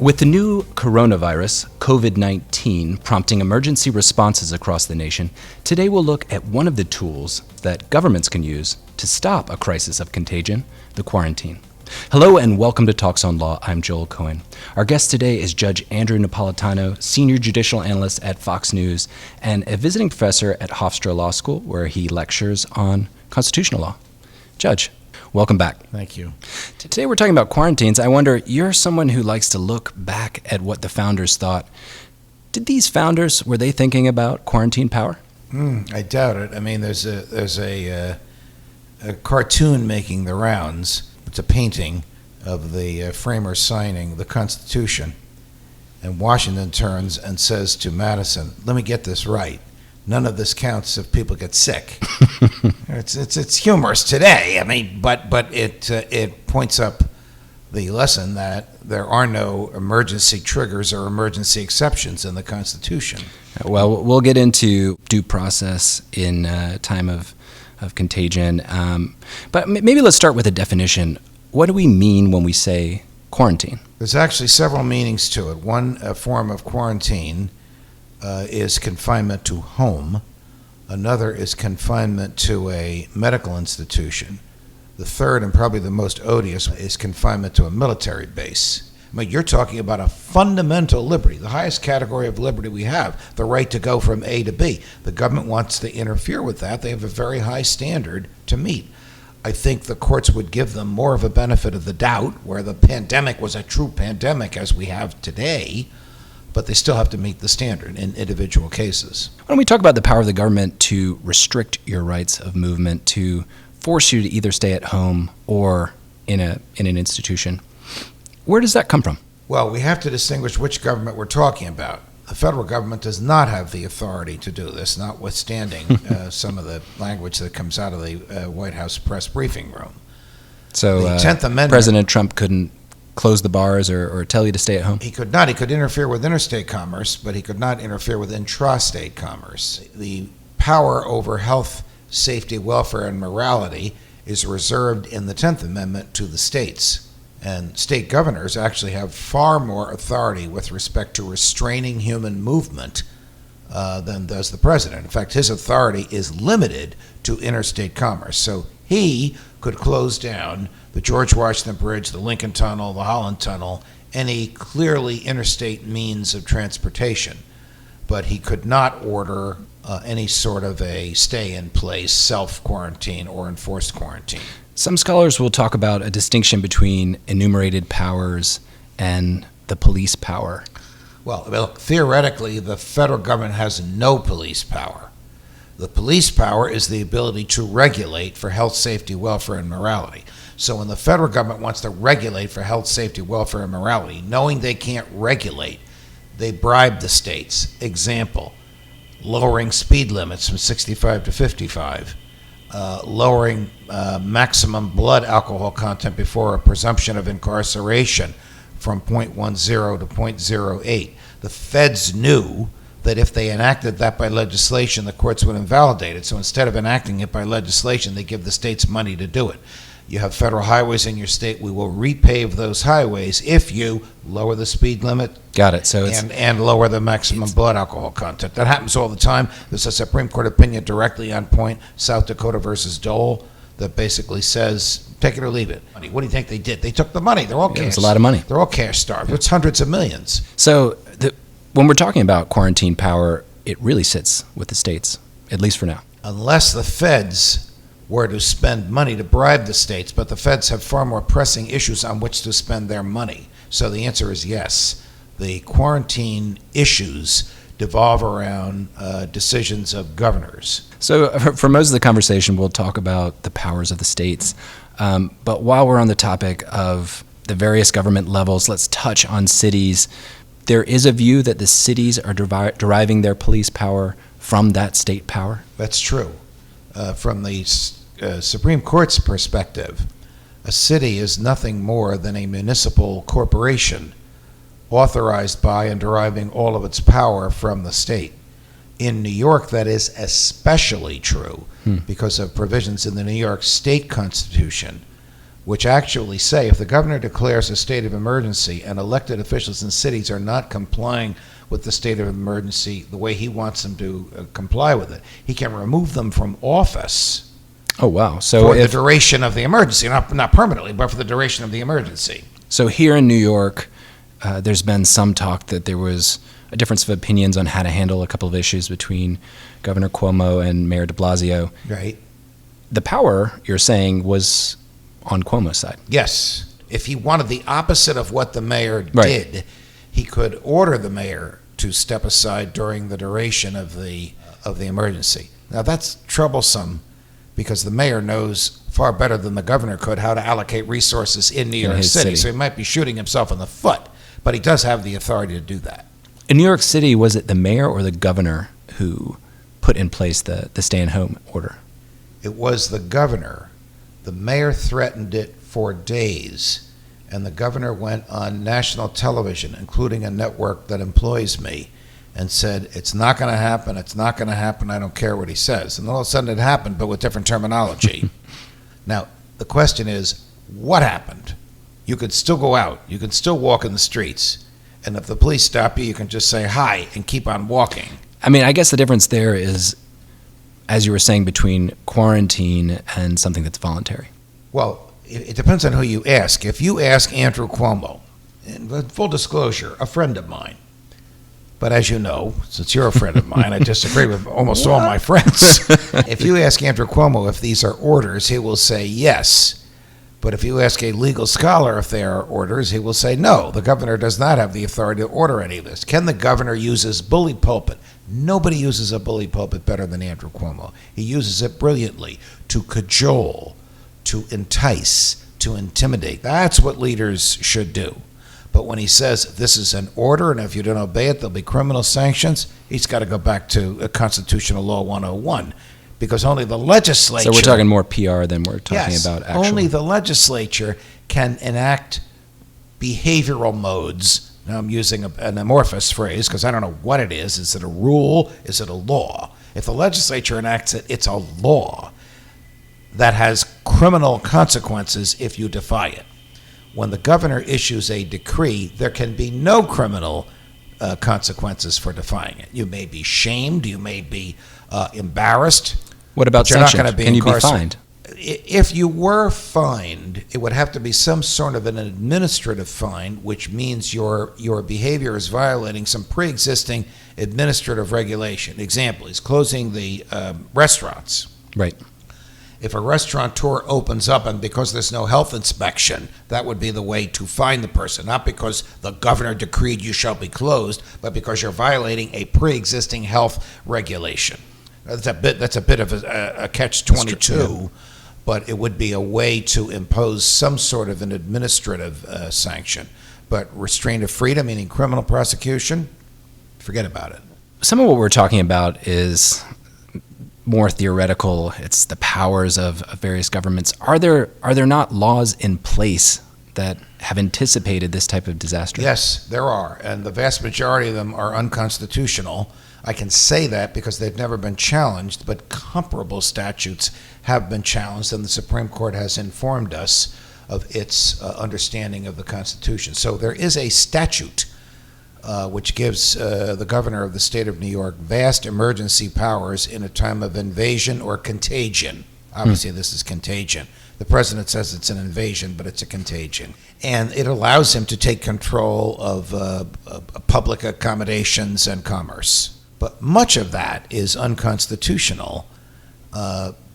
With the new coronavirus, COVID-19, prompting emergency responses across the nation, today we'll look at one of the tools that governments can use to stop a crisis of contagion, the quarantine. Hello and welcome to TalksOnLaw. I'm Joel Cohen. Our guest today is Judge Andrew Napolitano, Senior Judicial Analyst at Fox News and a visiting professor at Hofstra Law School, where he lectures on constitutional law. Judge, welcome back. Thank you. Today we're talking about quarantines. I wonder, you're someone who likes to look back at what the founders thought. Did these founders, were they thinking about quarantine power? I doubt it. I mean, there's a cartoon making the rounds. It's a painting of the framers signing the Constitution. And Washington turns and says to Madison, let me get this right. None of this counts if people get sick. It's humorous today. I mean, but it points up the lesson that there are no emergency triggers or emergency exceptions in the Constitution. Well, we'll get into due process in time of contagion. But maybe let's start with a definition. What do we mean when we say quarantine? There's actually several meanings to it. One form of quarantine is confinement to home. Another is confinement to a medical institution. The third, and probably the most odious, is confinement to a military base. I mean, you're talking about a fundamental liberty, the highest category of liberty we have, the right to go from A to B. The government wants to interfere with that. They have a very high standard to meet. I think the courts would give them more of a benefit of the doubt, where the pandemic was a true pandemic as we have today, but they still have to meet the standard in individual cases. Why don't we talk about the power of the government to restrict your rights of movement, to force you to either stay at home or in an institution? Where does that come from? Well, we have to distinguish which government we're talking about. The federal government does not have the authority to do this, notwithstanding some of the language that comes out of the White House press briefing room. So the 10th Amendment, President Trump couldn't close the bars or tell you to stay at home? He could not. He could interfere with interstate commerce, but he could not interfere with intrastate commerce. The power over health, safety, welfare, and morality is reserved in the 10th Amendment to the states. And state governors actually have far more authority with respect to restraining human movement than does the president. In fact, his authority is limited to interstate commerce. So he could close down the George Washington Bridge, the Lincoln Tunnel, the Holland Tunnel, any clearly interstate means of transportation. But he could not order any sort of a stay-in-place self-quarantine or enforced quarantine. Some scholars will talk about a distinction between enumerated powers and the police power. Well, theoretically, the federal government has no police power. The police power is the ability to regulate for health, safety, welfare, and morality. So when the federal government wants to regulate for health, safety, welfare, and morality, knowing they can't regulate, they bribe the states. Example, lowering speed limits from 65 to 55. Lowering maximum blood alcohol content before a presumption of incarceration from 0.10 to 0.08. The feds knew that if they enacted that by legislation, the courts would invalidate it. So instead of enacting it by legislation, they give the states money to do it. You have federal highways in your state. We will repave those highways if you lower the speed limit. Got it. So and lower the maximum blood alcohol content. That happens all the time. There's a Supreme Court opinion directly on point, South Dakota versus Dole, that basically says, take it or leave it. What do you think they did? They took the money. They're all cash. It's a lot of money. They're all cash starved. It's hundreds of millions. So when we're talking about quarantine power, it really sits with the states, at least for now. Unless the feds were to spend money to bribe the states, but the feds have far more pressing issues on which to spend their money. So the answer is yes. The quarantine issues devolve around decisions of governors. So for most of the conversation, we'll talk about the powers of the states. But while we're on the topic of the various government levels, let's touch on cities. There is a view that the cities are deriving their police power from that state power? That's true. From the Supreme Court's perspective, a city is nothing more than a municipal corporation authorized by and deriving all of its power from the state. In New York, that is especially true because of provisions in the New York State Constitution which actually say if the governor declares a state of emergency and elected officials in cities are not complying with the state of emergency the way he wants them to comply with it, he can remove them from office. Oh, wow. So for the duration of the emergency, not permanently, but for the duration of the emergency. So here in New York, there's been some talk that there was a difference of opinions on how to handle a couple of issues between Governor Cuomo and Mayor de Blasio. Right. The power, you're saying, was on Cuomo's side. Yes. If he wanted the opposite of what the mayor did, he could order the mayor to step aside during the duration of the emergency. Now, that's troublesome because the mayor knows far better than the governor could how to allocate resources in New York City. So he might be shooting himself in the foot, but he does have the authority to do that. In New York City, was it the mayor or the governor who put in place the stay-at-home order? It was the governor. The mayor threatened it for days, and the governor went on national television, including a network that employs me, and said, it's not going to happen, it's not going to happen, I don't care what he says. And all of a sudden it happened, but with different terminology. Now, the question is, what happened? You could still go out, you could still walk in the streets, and if the police stop you, you can just say hi and keep on walking. I mean, I guess the difference there is, as you were saying, between quarantine and something that's voluntary. Well, it depends on who you ask. If you ask Andrew Cuomo, and full disclosure, a friend of mine, but as you know, since you're a friend of mine, I disagree with almost all my friends. If you ask Andrew Cuomo if these are orders, he will say yes. But if you ask a legal scholar if they are orders, he will say no. The governor does not have the authority to order any of this. Can the governor use his bully pulpit? Nobody uses a bully pulpit better than Andrew Cuomo. He uses it brilliantly to cajole, to entice, to intimidate. That's what leaders should do. But when he says this is an order and if you don't obey it, there'll be criminal sanctions, he's got to go back to Constitutional Law 101. Because only the legislature... So we're talking more PR than we're talking about actual... Only the legislature can enact behavioral modes. Now I'm using an amorphous phrase because I don't know what it is. Is it a rule? Is it a law? If the legislature enacts it, it's a law that has criminal consequences if you defy it. When the governor issues a decree, there can be no criminal consequences for defying it. You may be shamed. You may be embarrassed. What about sanctions? Can you be fined? If you were fined, it would have to be some sort of an administrative fine, which means your behavior is violating some pre-existing administrative regulation. Example is closing the restaurants. Right. If a restaurateur opens up and because there's no health inspection, that would be the way to fine the person, not because the governor decreed you shall be closed, but because you're violating a pre-existing health regulation. That's a bit of a catch-22, but it would be a way to impose some sort of an administrative sanction. But restraint of freedom, meaning criminal prosecution, forget about it. Some of what we're talking about is more theoretical. It's the powers of various governments. Are there not laws in place that have anticipated this type of disaster? Yes, there are, and the vast majority of them are unconstitutional. I can say that because they've never been challenged, but comparable statutes have been challenged, and the Supreme Court has informed us of its understanding of the Constitution. So there is a statute which gives the governor of the state of New York vast emergency powers in a time of invasion or contagion. Obviously, this is contagion. The president says it's an invasion, but it's a contagion. And it allows him to take control of public accommodations and commerce. But much of that is unconstitutional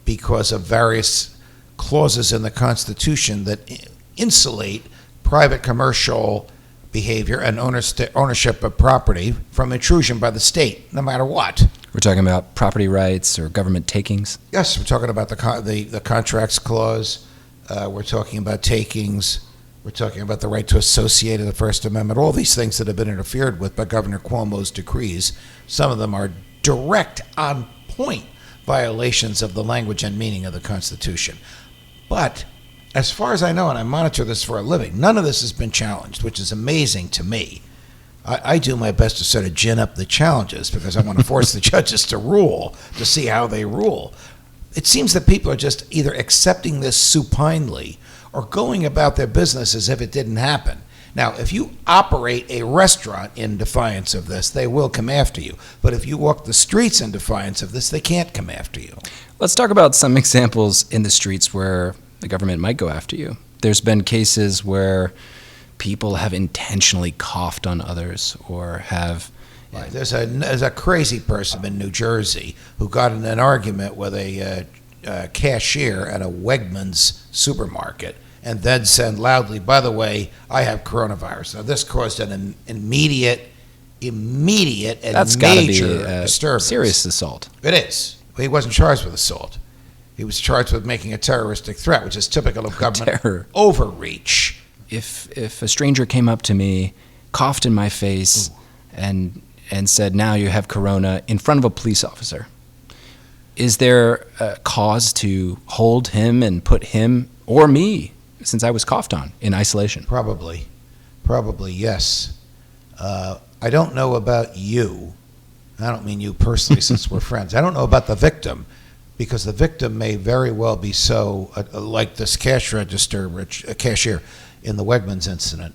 because of various clauses in the Constitution that insulate private commercial behavior and ownership of property from intrusion by the state, no matter what. We're talking about property rights or government takings? Yes, we're talking about the contracts clause. We're talking about takings. We're talking about the right to associate in the First Amendment, all these things that have been interfered with by Governor Cuomo's decrees. Some of them are direct, on-point violations of the language and meaning of the Constitution. But as far as I know, and I monitor this for a living, none of this has been challenged, which is amazing to me. I do my best to sort of gin up the challenges because I want to force the judges to rule, to see how they rule. It seems that people are just either accepting this supinely or going about their business as if it didn't happen. Now, if you operate a restaurant in defiance of this, they will come after you. But if you walk the streets in defiance of this, they can't come after you. Let's talk about some examples in the streets where the government might go after you. There's been cases where people have intentionally coughed on others or have... Right. There's a crazy person in New Jersey who got in an argument with a cashier at a Wegmans supermarket and then said loudly, "By the way, I have coronavirus." Now, this caused an immediate and That's major gotta be disturbance. Serious assault. It is. He wasn't charged with assault. He was charged with making a terroristic threat, which is typical of government Terror. overreach. If a stranger came up to me, coughed in my face, and said, "Now you have corona," in front of a police officer, is there a cause to hold him and put him or me, since I was coughed on, in isolation? Probably, yes. I don't know about you. I don't mean you personally, since we're friends. I don't know about the victim, because the victim may very well be so, like this cash register cashier in the Wegmans incident.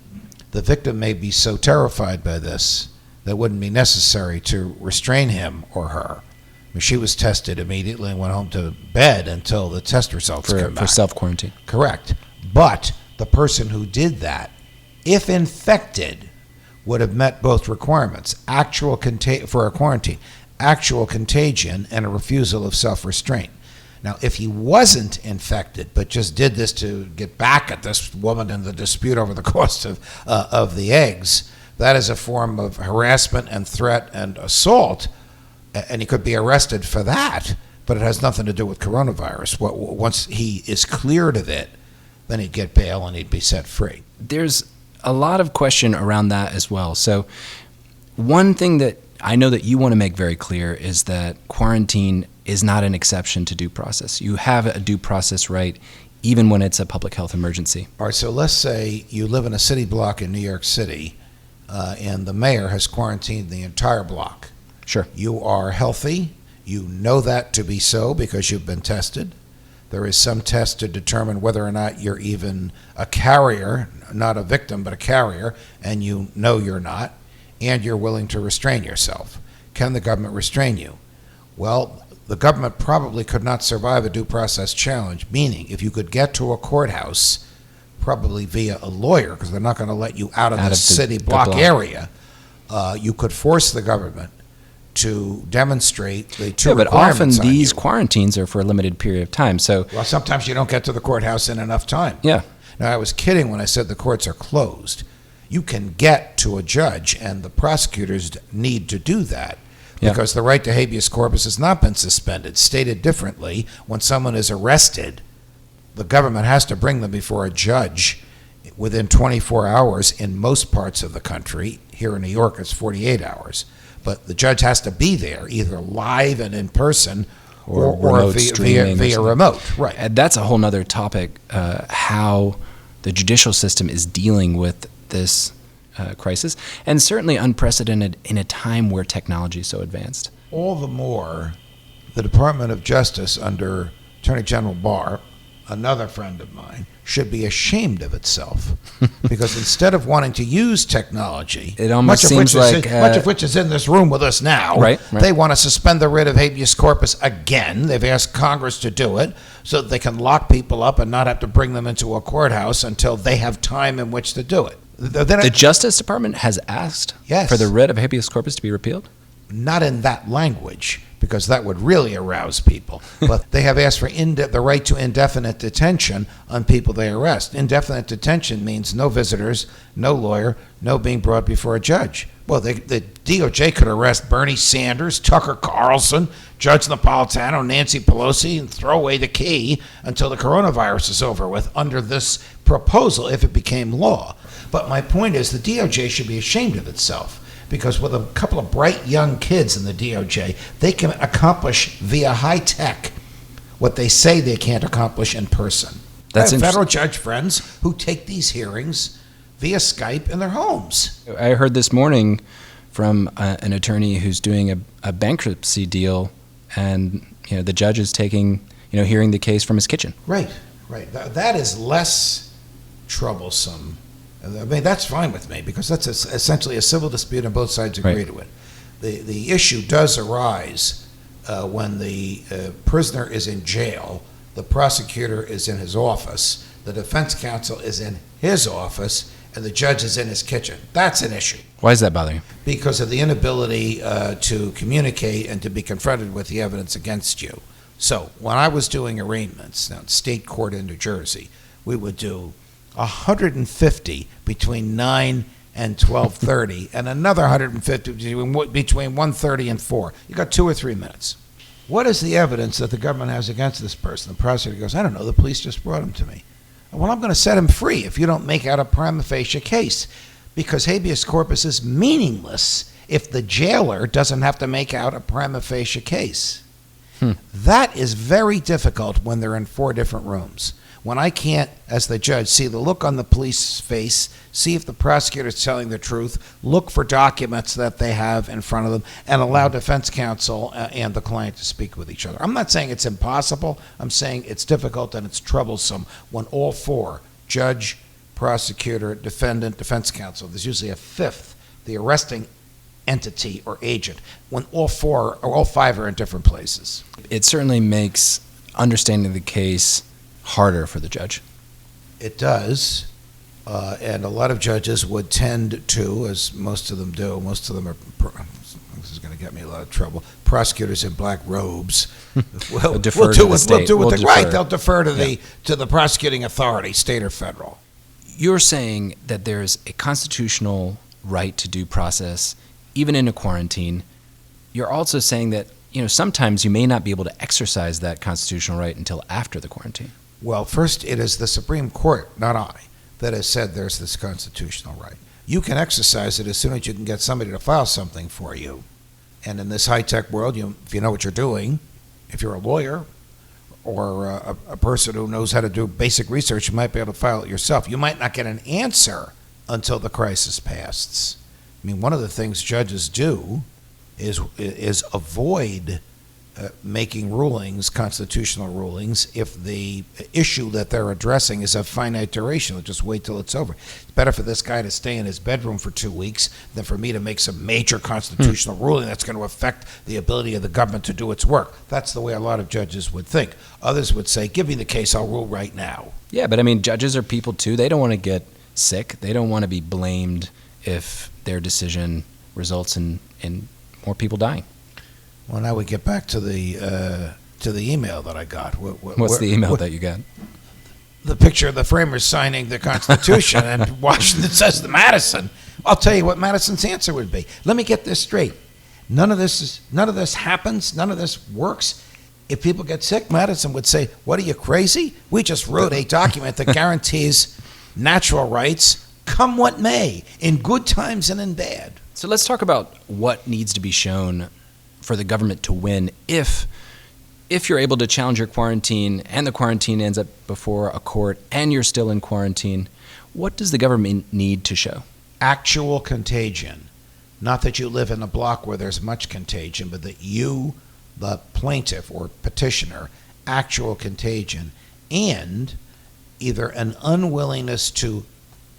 The victim may be so terrified by this that it wouldn't be necessary to restrain him or her. I mean, she was tested immediately and went home to bed until the test results came back. For self-quarantine. Correct. But the person who did that, if infected, would have met both requirements: for a quarantine, actual contagion, and a refusal of self-restraint. Now, if he wasn't infected but just did this to get back at this woman in the dispute over the cost of the eggs, that is a form of harassment and threat and assault, and he could be arrested for that, but it has nothing to do with coronavirus. Once he is cleared of it, then he'd get bail and he'd be set free. There's a lot of question around that as well. So one thing that I know that you want to make very clear is that quarantine is not an exception to due process. You have a due process right even when it's a public health emergency. All right, so let's say you live in a city block in New York City, and the mayor has quarantined the entire block. Sure. You are healthy. You know that to be so because you've been tested. There is some test to determine whether or not you're even a carrier, not a victim, but a carrier, and you know you're not, and you're willing to restrain yourself. Can the government restrain you? Well, the government probably could not survive a due process challenge, meaning if you could get to a courthouse, probably via a lawyer, because they're not going to let you out of the city block area, you could force the government to demonstrate the two but requirements often on these you. quarantines are for a limited period of time. So, Well, sometimes you don't get to the courthouse in enough time. yeah. Now, I was kidding when I said the courts are closed. You can get to a judge, and the prosecutors need to do that because the right to habeas corpus has not been suspended. Stated differently, when someone is arrested, the government has to bring them before a judge within 24 hours in most parts of the country. Here in New York, it's 48 hours. But the judge has to be there, either live and in person or via remote. Right. And that's a whole nother topic, how the judicial system is dealing with this crisis, and certainly unprecedented in a time where technology is so advanced. All the more, the Department of Justice under Attorney General Barr, another friend of mine, should be ashamed of itself because instead of wanting to use technology, it almost seems much of which is in this room with us now, right. They want to suspend the writ of habeas corpus again. They've asked Congress to do it so that they can lock people up and not have to bring them into a courthouse until they have time in which to do it. The Justice Department has asked for the writ of habeas corpus to be repealed? Not in that language, because that would really arouse people. But they have asked for the right to indefinite detention on people they arrest. Indefinite detention means no visitors, no lawyer, no being brought before a judge. Well, the DOJ could arrest Bernie Sanders, Tucker Carlson, Judge Napolitano, Nancy Pelosi, and throw away the key until the coronavirus is over with under this proposal if it became law. But my point is the DOJ should be ashamed of itself, because with a couple of bright young kids in the DOJ, they can accomplish via high tech what they say they can't accomplish in person. That's I have federal judge friends who take these hearings via Skype in their homes. I heard this morning from an attorney who's doing a bankruptcy deal, and the judge is hearing the case from his kitchen. Right. That is less troublesome. I mean, that's fine with me because that's essentially a civil dispute and both sides agree to it. The issue does arise when the prisoner is in jail, the prosecutor is in his office, the defense counsel is in his office, and the judge is in his kitchen. That's an issue. Why does that bother you? Because of the inability to communicate and to be confronted with the evidence against you. So when I was doing arraignments, now in state court in New Jersey, we would do 150 between 9 and 12:30, and another 150 between 1:30 and 4. You got 2 or 3 minutes. What is the evidence that the government has against this person? The prosecutor goes, I don't know, the police just brought him to me. Well, I'm going to set him free if you don't make out a prima facie case, because habeas corpus is meaningless if the jailer doesn't have to make out a prima facie case. That is very difficult when they're in 4 different rooms. When I can't, as the judge, see the look on the police's face, see if the prosecutor is telling the truth, look for documents that they have in front of them, and allow defense counsel and the client to speak with each other. I'm not saying it's impossible. I'm saying it's difficult and it's troublesome when all 4, judge, prosecutor, defendant, defense counsel, there's usually a 5th, the arresting entity or agent, when all 4 or all 5 are in different places. It certainly makes understanding the case harder for the judge. It does, and a lot of judges would tend to, as most of them do, most of them are, this is going to get me in a lot of trouble, prosecutors in black robes. We'll defer to the state. They'll defer to the prosecuting authority, state or federal. You're saying that there's a constitutional right to due process even in a quarantine. You're also saying that, sometimes you may not be able to exercise that constitutional right until after the quarantine. Well, first, it is the Supreme Court, not I, that has said there's this constitutional right. You can exercise it as soon as you can get somebody to file something for you. And in this high-tech world, if you know what you're doing, if you're a lawyer or a person who knows how to do basic research, you might be able to file it yourself. You might not get an answer until the crisis passes. I mean, one of the things judges do is avoid making rulings, constitutional rulings, if the issue that they're addressing is of finite duration. They'll just wait till it's over. It's better for this guy to stay in his bedroom for 2 weeks than for me to make some major constitutional ruling that's going to affect the ability of the government to do its work. That's the way a lot of judges would think. Others would say, give me the case, I'll rule right now. Yeah, but I mean, judges are people too. They don't want to get sick. They don't want to be blamed if their decision results in more people dying. Well, now we get back to the email that I got. What's the email that you got? The picture of the framers signing the Constitution, and Washington says to Madison. I'll tell you what Madison's answer would be. Let me get this straight. None of this happens. None of this works. If people get sick, Madison would say, "What are you, crazy? We just wrote a document that guarantees natural rights, come what may, in good times and in bad." So let's talk about what needs to be shown for the government to win if you're able to challenge your quarantine and the quarantine ends up before a court and you're still in quarantine. What does the government need to show? Actual contagion. Not that you live in a block where there's much contagion, but that you, the plaintiff or petitioner, actual contagion, and either an unwillingness to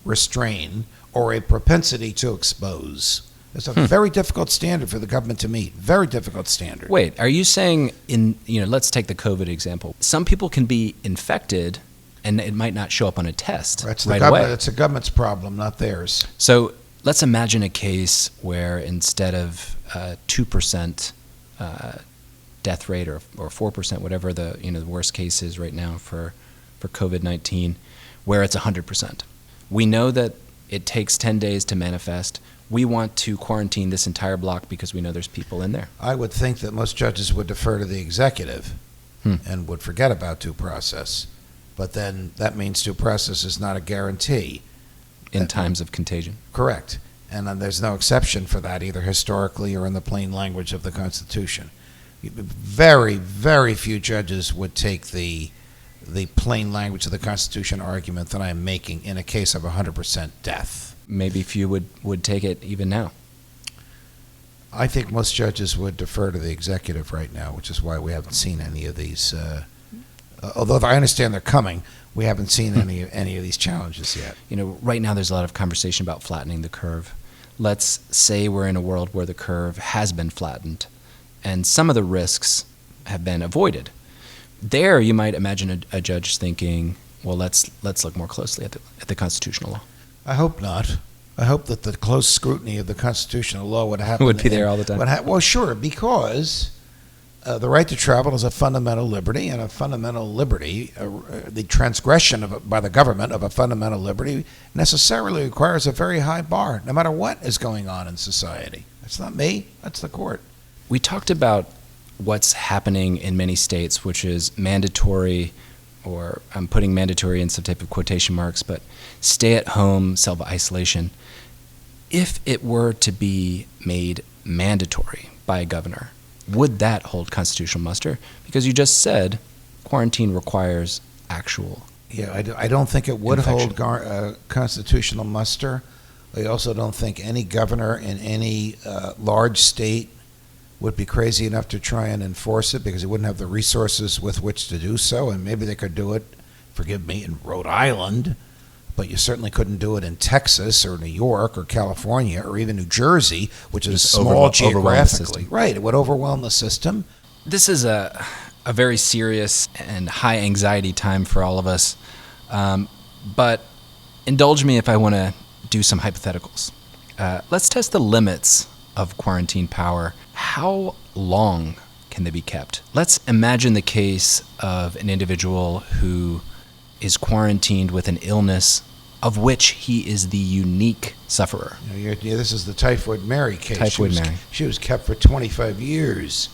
restrain or a propensity to expose. It's a very difficult standard for the government to meet. Very difficult standard. Wait, are you saying let's take the COVID example. Some people can be infected and it might not show up on a test right away. It's the government's problem, not theirs. So let's imagine a case where instead of 2% death rate or 4%, whatever the worst case is right now for COVID-19, where it's 100%. We know that it takes 10 days to manifest. We want to quarantine this entire block because we know there's people in there. I would think that most judges would defer to the executive and would forget about due process. But then that means due process is not a guarantee. In times of contagion. Correct. And then there's no exception for that, either historically or in the plain language of the Constitution. Very, very few judges would take the plain language of the Constitution argument that I'm making in a case of 100% death. Maybe few would take it even now. I think most judges would defer to the executive right now, which is why we haven't seen any of these Although I understand they're coming, we haven't seen any of these challenges yet. Right now there's a lot of conversation about flattening the curve. Let's say we're in a world where the curve has been flattened and some of the risks have been avoided. There you might imagine a judge thinking, well, let's look more closely at the constitutional law. I hope not. I hope that the close scrutiny of the constitutional law would happen. Would be there all the time. Well, sure, because the right to travel is a fundamental liberty, and a fundamental liberty, the transgression by the government of a fundamental liberty necessarily requires a very high bar, no matter what is going on in society. That's not me, that's the court. We talked about what's happening in many states, which is mandatory, or I'm putting mandatory in some type of quotation marks, but stay-at-home self-isolation. If it were to be made mandatory by a governor, would that hold constitutional muster? Because you just said quarantine requires actual. Yeah, I don't think it would infection. hold constitutional muster. I also don't think any governor in any large state would be crazy enough to try and enforce it, because he wouldn't have the resources with which to do so. And maybe they could do it, forgive me, in Rhode Island, but you certainly couldn't do it in Texas or New York or California or even New Jersey, which is small geographically. Right, it would overwhelm the system. This is a very serious and high anxiety time for all of us, but indulge me if I want to do some hypotheticals. Let's test the limits of quarantine power. How long can they be kept? Let's imagine the case of an individual who is quarantined with an illness of which he is the unique sufferer. This is the Typhoid Mary case. Typhoid Mary. She was kept for 25 years.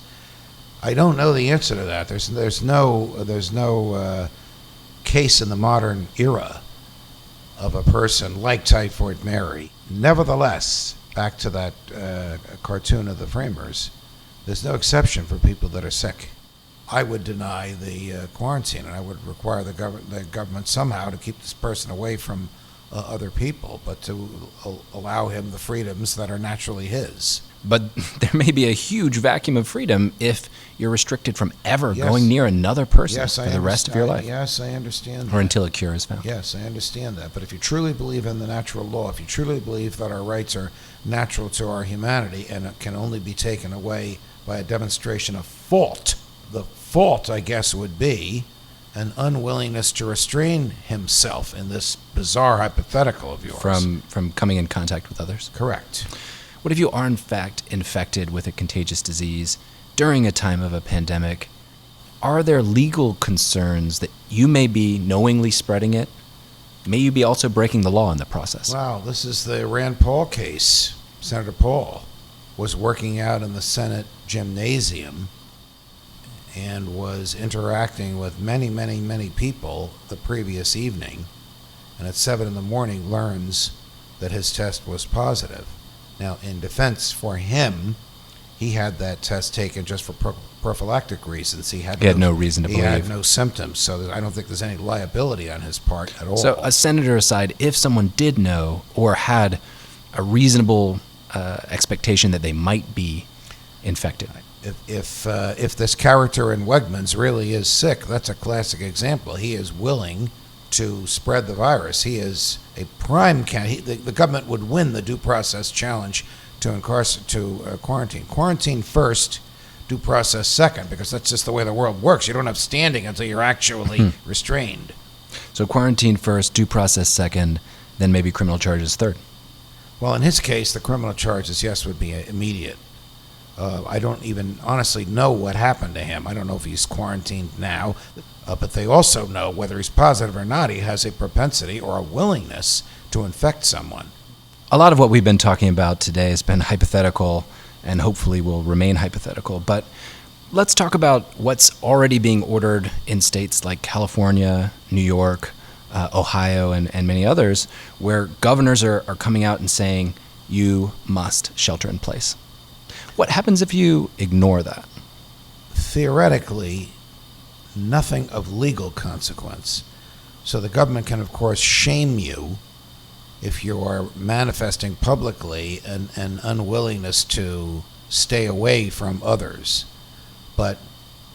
I don't know the answer to that. There's no case in the modern era of a person like Typhoid Mary. Nevertheless, back to that cartoon of the framers, there's no exception for people that are sick. I would deny the quarantine, and I would require the government somehow to keep this person away from other people, but to allow him the freedoms that are naturally his. But there may be a huge vacuum of freedom if you're restricted from ever going near another person for the rest of your life. Yes, I understand that. Or until a cure is found. Yes, I understand that. But if you truly believe in the natural law, if you truly believe that our rights are natural to our humanity and it can only be taken away by a demonstration of fault, the fault, I guess, would be an unwillingness to restrain himself in this bizarre hypothetical of yours. From coming in contact with others? Correct. What if you are in fact infected with a contagious disease during a time of a pandemic? Are there legal concerns that you may be knowingly spreading it? May you be also breaking the law in the process? Wow, this is the Rand Paul case. Senator Paul was working out in the Senate gymnasium and was interacting with many, many, many people the previous evening, and at 7 a.m. learns that his test was positive. Now, in defense for him, he had that test taken just for prophylactic reasons. He had no reason to believe. He had no symptoms, so I don't think there's any liability on his part at all. So, a senator aside, if someone did know or had a reasonable expectation that they might be infected, if this character in Wegmans really is sick, that's a classic example. He is willing to spread the virus. He is a prime candidate. The government would win the due process challenge to quarantine. Quarantine first, due process second, because that's just the way the world works. You don't have standing until you're actually restrained. So quarantine first, due process second, then maybe criminal charges third. Well, in his case, the criminal charges, yes, would be immediate. I don't even honestly know what happened to him. I don't know if he's quarantined now, but they also know whether he's positive or not, he has a propensity or a willingness to infect someone. A lot of what we've been talking about today has been hypothetical and hopefully will remain hypothetical. But let's talk about what's already being ordered in states like California, New York, Ohio, and many others, where governors are coming out and saying, you must shelter in place. What happens if you ignore that? Theoretically, nothing of legal consequence. So the government can, of course, shame you if you are manifesting publicly an unwillingness to stay away from others. But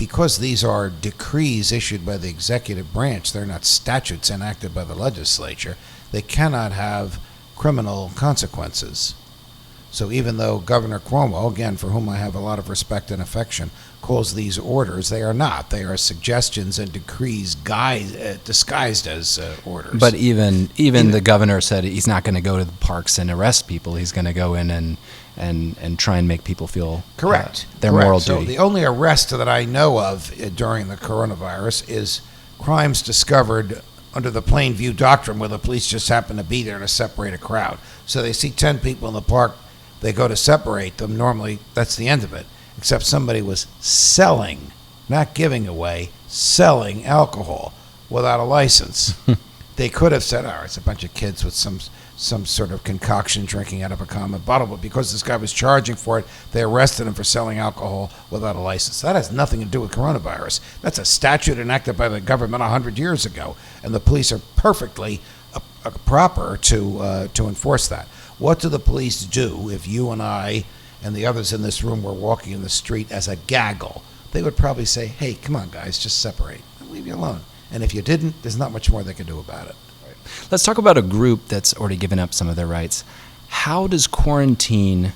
because these are decrees issued by the executive branch, they're not statutes enacted by the legislature, they cannot have criminal consequences. So even though Governor Cuomo, again, for whom I have a lot of respect and affection, calls these orders, they are not. They are suggestions and decrees disguised as orders. But even the governor said he's not going to go to the parks and arrest people. He's going to go in and try and make people feel Correct. Their moral So duty. the only arrest that I know of during the coronavirus is crimes discovered under the plain view doctrine, where the police just happen to be there to separate a crowd. So they see 10 people in the park, they go to separate them. Normally, that's the end of it. Except somebody was selling, not giving away, selling alcohol without a license. They could have said, "Oh, it's a bunch of kids with some sort of concoction drinking out of a common bottle," but because this guy was charging for it, they arrested him for selling alcohol without a license. That has nothing to do with coronavirus. That's a statute enacted by the government 100 years ago, and the police are perfectly proper to enforce that. What do the police do if you and I and the others in this room were walking in the street as a gaggle? They would probably say, "Hey, come on, guys, just separate. I'll leave you alone." And if you didn't, there's not much more they could do about it. Let's talk about a group that's already given up some of their rights. How does quarantine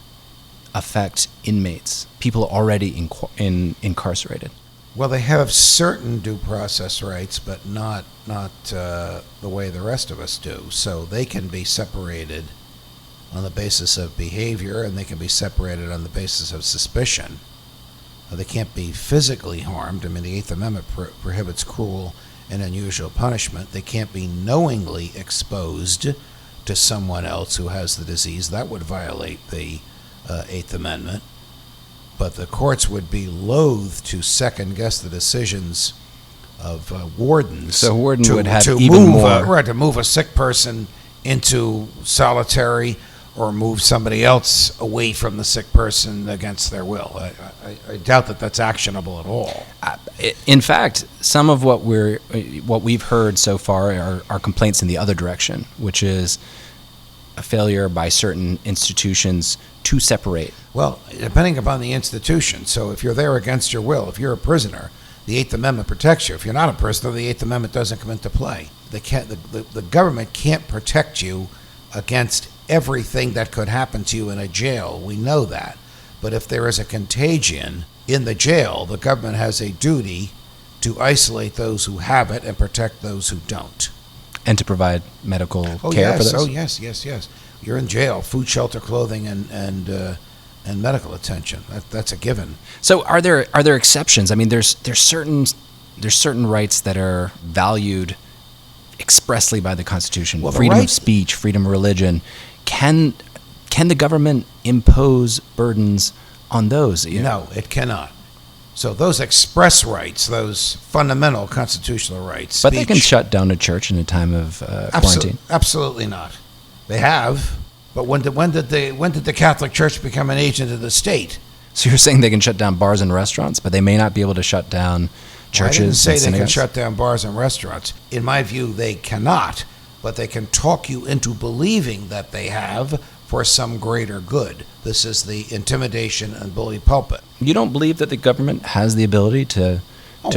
affect inmates, people already incarcerated? Well, they have certain due process rights, but not the way the rest of us do. So they can be separated on the basis of behavior, and they can be separated on the basis of suspicion. They can't be physically harmed. I mean, the Eighth Amendment prohibits cruel and unusual punishment. They can't be knowingly exposed to someone else who has the disease. That would violate the Eighth Amendment. But the courts would be loath to second-guess the decisions of wardens. So a warden would have to even move more. to move a sick person into solitary, or move somebody else away from the sick person against their will. I doubt that that's actionable at all. In fact, some of what we've heard so far are complaints in the other direction, which is a failure by certain institutions to separate. Well, depending upon the institution. So if you're there against your will, if you're a prisoner, the Eighth Amendment protects you. If you're not a prisoner, the Eighth Amendment doesn't come into play. The government can't protect you against everything that could happen to you in a jail. We know that. But if there is a contagion in the jail, the government has a duty to isolate those who have it and protect those who don't. And to provide medical care for those? Oh, yes. You're in jail. Food, shelter, clothing, and medical attention. That's a given. So are there exceptions? I mean, there's certain rights that are valued expressly by the Constitution. Well, freedom of speech, freedom of religion. Can the government impose burdens on those? No, it cannot. So those express rights, those fundamental constitutional rights. But they can shut down a church in a time of quarantine. Absolutely not. They have. But when did the Catholic Church become an agent of the state? So you're saying they can shut down bars and restaurants, but they may not be able to shut down churches? I didn't say and they synagogues? can shut down bars and restaurants. In my view, they cannot. But they can talk you into believing that they have for some greater good. This is the intimidation and bully pulpit. You don't believe that the government has the ability to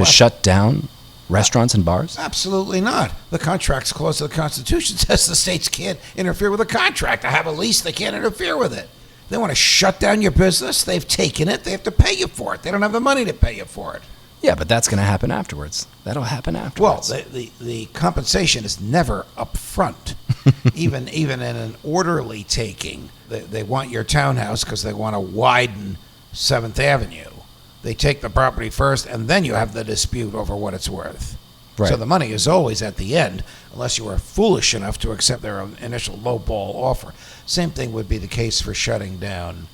shut down restaurants and bars? Absolutely not. The Contracts Clause of the Constitution says the states can't interfere with a contract. I have a lease, they can't interfere with it. They want to shut down your business, they've taken it, they have to pay you for it. They don't have the money to pay you for it. Yeah, but that's going to happen afterwards. That'll happen Well, afterwards. the compensation is never up front. even in an orderly taking, they want your townhouse because they want to widen 7th Avenue. They take the property first, and then you have the dispute over what it's worth. Right. So the money is always at the end, unless you are foolish enough to accept their initial low-ball offer. Same thing would be the case for shutting down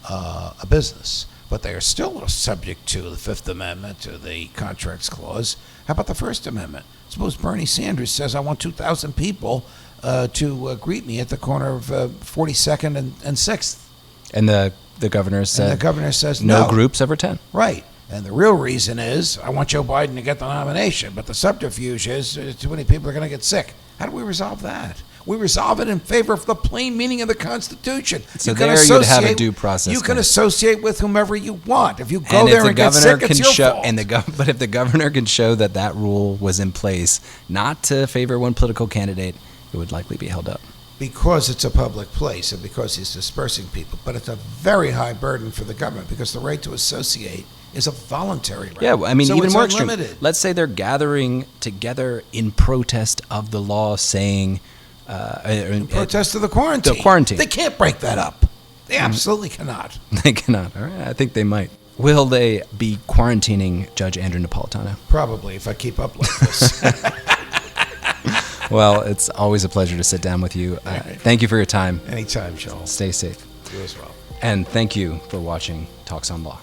a business. But they are still subject to the Fifth Amendment, to the Contracts Clause. How about the First Amendment? Suppose Bernie Sanders says, I want 2,000 people to greet me at the corner of 42nd and 6th. And the governor said, And the governor says no groups over 10. Right. And the real reason is, I want Joe Biden to get the nomination. But the subterfuge is, too many people are going to get sick. How do we resolve that? We resolve it in favor of the plain meaning of the Constitution. So there you'd have a due process. You can associate with whomever you want. If you go and there and get sick, it's your fault. But if the governor can show that that rule was in place not to favor one political candidate, it would likely be held up. Because it's a public place and because he's dispersing people. But it's a very high burden for the government because the right to associate is a voluntary right. Yeah, I mean, so even it's more extreme. unlimited. Let's say they're gathering together in protest of the law saying... in protest of the quarantine. The quarantine. They can't break that up. They absolutely cannot. They cannot. All right, I think they might. Will they be quarantining Judge Andrew Napolitano? Probably, if I keep up like this. Well, it's always a pleasure to sit down with you. Thank you for your time. Anytime, Joel. Stay safe. You as well. And thank you for watching Talks on Law.